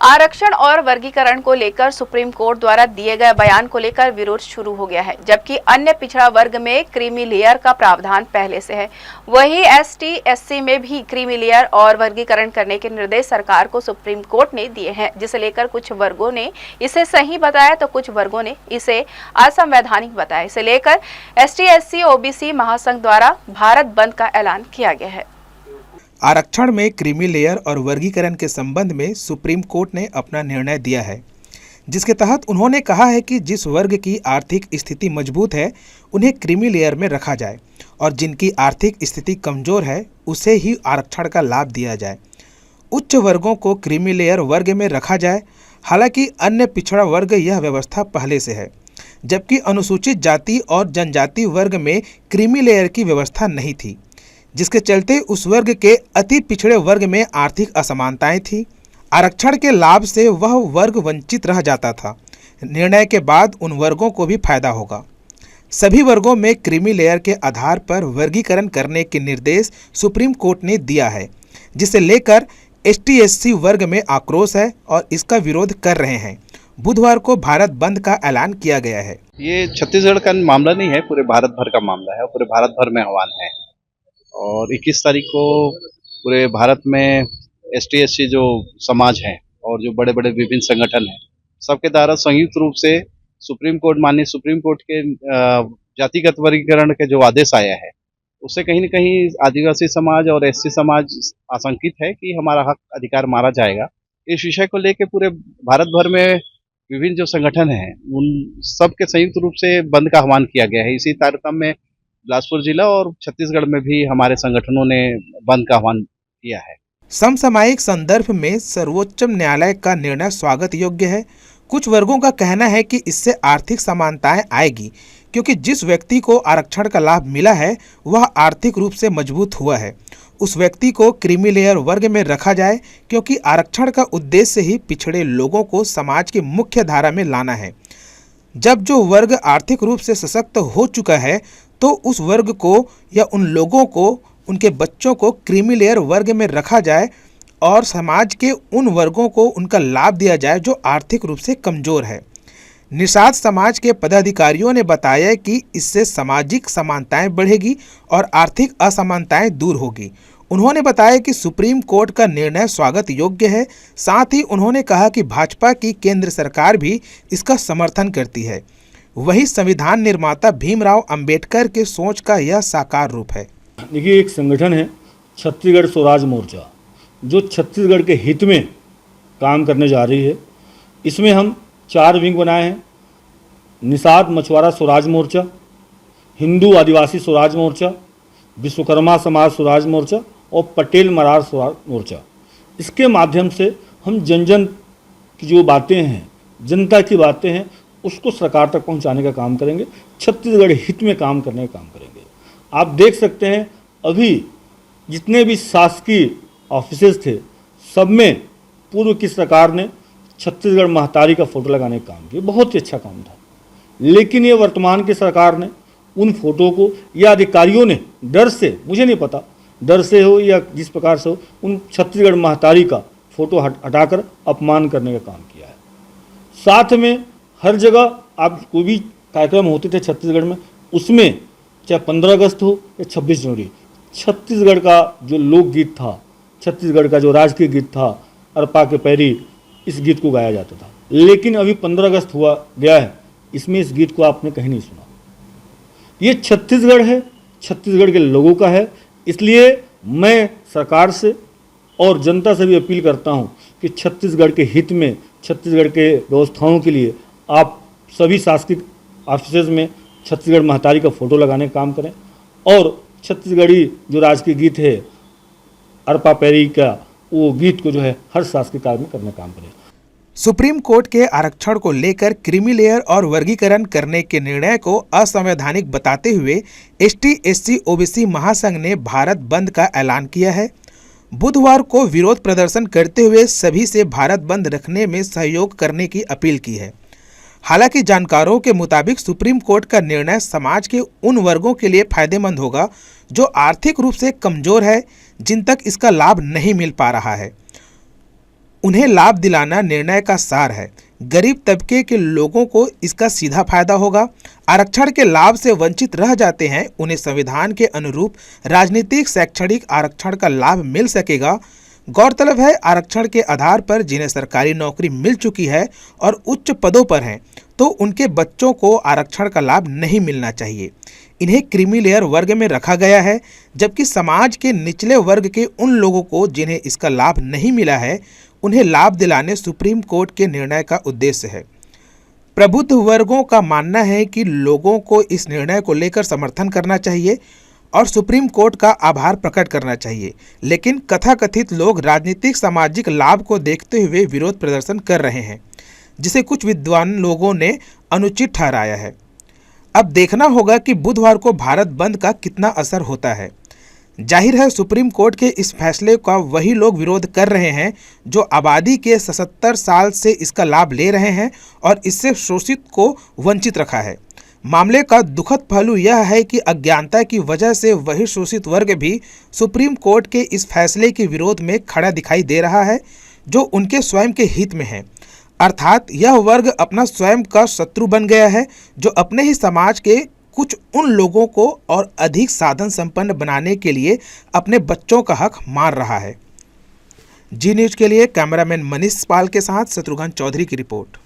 आरक्षण और वर्गीकरण को लेकर सुप्रीम कोर्ट द्वारा दिए गए बयान को लेकर विरोध शुरू हो गया है, जबकि अन्य पिछड़ा वर्ग में क्रीमी लेयर का प्रावधान पहले से है। वहीं एसटी एससी में भी क्रीमी लेयर और वर्गीकरण करने के निर्देश सरकार को सुप्रीम कोर्ट ने दिए हैं, जिसे लेकर कुछ वर्गों ने इसे सही बताया तो कुछ वर्गों ने इसे असंवैधानिक बताया। इसे लेकर एसटी एससी ओबीसी महासंघ द्वारा भारत बंद का ऐलान किया गया है। आरक्षण में क्रीमी लेयर और वर्गीकरण के संबंध में सुप्रीम कोर्ट ने अपना निर्णय दिया है, जिसके तहत उन्होंने कहा है कि जिस वर्ग की आर्थिक स्थिति मजबूत है उन्हें क्रीमी लेयर में रखा जाए और जिनकी आर्थिक स्थिति कमजोर है उसे ही आरक्षण का लाभ दिया जाए। उच्च वर्गों को क्रीमी लेयर वर्ग में रखा जाए। हालांकि अन्य पिछड़ा वर्ग यह व्यवस्था पहले से है, जबकि अनुसूचित जाति और जनजाति वर्ग में क्रीमी लेयर की व्यवस्था नहीं थी, जिसके चलते उस वर्ग के अति पिछड़े वर्ग में आर्थिक असमानताएं थी। आरक्षण के लाभ से वह वर्ग वंचित रह जाता था। निर्णय के बाद उन वर्गों को भी फायदा होगा। सभी वर्गों में क्रीमी लेयर के आधार पर वर्गीकरण करने के निर्देश सुप्रीम कोर्ट ने दिया है, जिसे लेकर एसटी एससी वर्ग में आक्रोश है और इसका विरोध कर रहे हैं। बुधवार को भारत बंद का ऐलान किया गया है। ये छत्तीसगढ़ का मामला नहीं है, पूरे भारत भर का मामला है और पूरे भारत भर में आह्वान है। और 21 तारीख को पूरे भारत में एसटी एससी जो समाज है और जो बड़े बड़े विभिन्न संगठन हैं, सबके द्वारा संयुक्त रूप से माननीय सुप्रीम कोर्ट के जातिगत वर्गीकरण के जो आदेश आया है, उससे कहीं न कहीं आदिवासी समाज और एससी समाज आशंकित है कि हमारा हक अधिकार मारा जाएगा। इस विषय को लेकर पूरे भारत भर में विभिन्न जो संगठन हैं उन सब के संयुक्त रूप से बंद का आह्वान किया गया है। इसी तारतम्य में बिलासपुर जिला और छत्तीसगढ़ में भी हमारे संगठनों ने बंद का आह्वान किया है। समसामयिक संदर्भ में सर्वोच्च न्यायालय का निर्णय स्वागत योग्य है। कुछ वर्गों का कहना है कि इससे आर्थिक समानताएं आएगी, क्योंकि जिस व्यक्ति को आरक्षण का लाभ मिला है वह आर्थिक रूप से मजबूत हुआ है। उस व्यक्ति को क्रीमी लेयर वर्ग में रखा जाए, क्योंकि आरक्षण का उद्देश्य ही पिछड़े लोगों को समाज की मुख्य धारा में लाना है। जब जो वर्ग आर्थिक रूप से सशक्त हो चुका है तो उस वर्ग को या उन लोगों को, उनके बच्चों को क्रीमी लेयर वर्ग में रखा जाए और समाज के उन वर्गों को उनका लाभ दिया जाए जो आर्थिक रूप से कमजोर है। निषाद समाज के पदाधिकारियों ने बताया कि इससे सामाजिक समानताएं बढ़ेगी और आर्थिक असमानताएं दूर होगी। उन्होंने बताया कि सुप्रीम कोर्ट का निर्णय स्वागत योग्य है। साथ ही उन्होंने कहा कि भाजपा की केंद्र सरकार भी इसका समर्थन करती है। वही संविधान निर्माता भीमराव अंबेडकर के सोच का यह साकार रूप है। देखिए, एक संगठन है छत्तीसगढ़ स्वराज मोर्चा, जो छत्तीसगढ़ के हित में काम करने जा रही है। इसमें हम 4 विंग बनाए हैं: निषाद मछुआरा स्वराज मोर्चा, हिंदू आदिवासी स्वराज मोर्चा, विश्वकर्मा समाज स्वराज मोर्चा और पटेल मरार स्वराज मोर्चा। इसके माध्यम से हम जन जन की जो बातें हैं, जनता की बातें हैं, उसको सरकार तक पहुंचाने का काम करेंगे। छत्तीसगढ़ हित में काम करने का काम करेंगे। आप देख सकते हैं अभी जितने भी शासकीय ऑफिसेज थे, सब में पूर्व की सरकार ने छत्तीसगढ़ महतारी का फोटो लगाने का काम किया। बहुत ही अच्छा काम था। लेकिन ये वर्तमान की सरकार ने उन फोटो को, या अधिकारियों ने डर से, मुझे नहीं पता डर से हो या जिस प्रकार से हो, उन छत्तीसगढ़ महतारी का फोटो हटाकर अपमान करने का काम किया है। साथ में हर जगह आप कोई भी कार्यक्रम होते थे छत्तीसगढ़ में, उसमें चाहे 15 अगस्त हो या 26 जनवरी, छत्तीसगढ़ का जो लोकगीत था, छत्तीसगढ़ का जो राजकीय गीत था, अरपा के पैरी, इस गीत को गाया जाता था। लेकिन अभी 15 अगस्त हुआ गया है, इसमें इस गीत को आपने कहीं नहीं सुना। ये छत्तीसगढ़ है, छत्तीसगढ़ के लोगों का है। इसलिए मैं सरकार से और जनता से भी अपील करता हूँ कि छत्तीसगढ़ के हित में, छत्तीसगढ़ के व्यवस्थाओं के लिए आप सभी शासकीय ऑफिसेज में छत्तीसगढ़ महतारी का फोटो लगाने का काम करें और छत्तीसगढ़ी जो राजकीय गीत है अरपा पैरी का, वो गीत को जो है हर शासकीय कार्य में करने का काम करें। सुप्रीम कोर्ट के आरक्षण को लेकर क्रीमी लेयर और वर्गीकरण करने के निर्णय को असंवैधानिक बताते हुए एसटी एससी ओबीसी महासंघ ने भारत बंद का ऐलान किया है। बुधवार को विरोध प्रदर्शन करते हुए सभी से भारत बंद रखने में सहयोग करने की अपील की है। हालांकि जानकारों के मुताबिक सुप्रीम कोर्ट का निर्णय समाज के उन वर्गों के लिए फायदेमंद होगा जो आर्थिक रूप से कमजोर है, जिन तक इसका लाभ नहीं मिल पा रहा है। उन्हें लाभ दिलाना निर्णय का सार है। गरीब तबके के लोगों को इसका सीधा फायदा होगा। आरक्षण के लाभ से वंचित रह जाते हैं उन्हें संविधान के अनुरूप राजनीतिक शैक्षणिक आरक्षण का लाभ मिल सकेगा। गौरतलब है, आरक्षण के आधार पर जिन्हें सरकारी नौकरी मिल चुकी है और उच्च पदों पर हैं, तो उनके बच्चों को आरक्षण का लाभ नहीं मिलना चाहिए। इन्हें क्रीमी लेयर वर्ग में रखा गया है, जबकि समाज के निचले वर्ग के उन लोगों को जिन्हें इसका लाभ नहीं मिला है, उन्हें लाभ दिलाने सुप्रीम कोर्ट के निर्णय का उद्देश्य है। प्रबुद्ध वर्गों का मानना है कि लोगों को इस निर्णय को लेकर समर्थन करना चाहिए और सुप्रीम कोर्ट का आभार प्रकट करना चाहिए, लेकिन कथाकथित लोग राजनीतिक सामाजिक लाभ को देखते हुए विरोध प्रदर्शन कर रहे हैं, जिसे कुछ विद्वान लोगों ने अनुचित ठहराया है। अब देखना होगा कि बुधवार को भारत बंद का कितना असर होता है। जाहिर है, सुप्रीम कोर्ट के इस फैसले का वही लोग विरोध कर रहे हैं जो आबादी के 77 साल से इसका लाभ ले रहे हैं और इससे शोषित को वंचित रखा है। मामले का दुखद पहलू यह है कि अज्ञानता की वजह से वही शोषित वर्ग भी सुप्रीम कोर्ट के इस फैसले के विरोध में खड़ा दिखाई दे रहा है, जो उनके स्वयं के हित में है। अर्थात यह वर्ग अपना स्वयं का शत्रु बन गया है, जो अपने ही समाज के कुछ उन लोगों को और अधिक साधन संपन्न बनाने के लिए अपने बच्चों का हक मार रहा है। जी न्यूज के लिए कैमरामैन मनीष पाल के साथ शत्रुघ्न चौधरी की रिपोर्ट।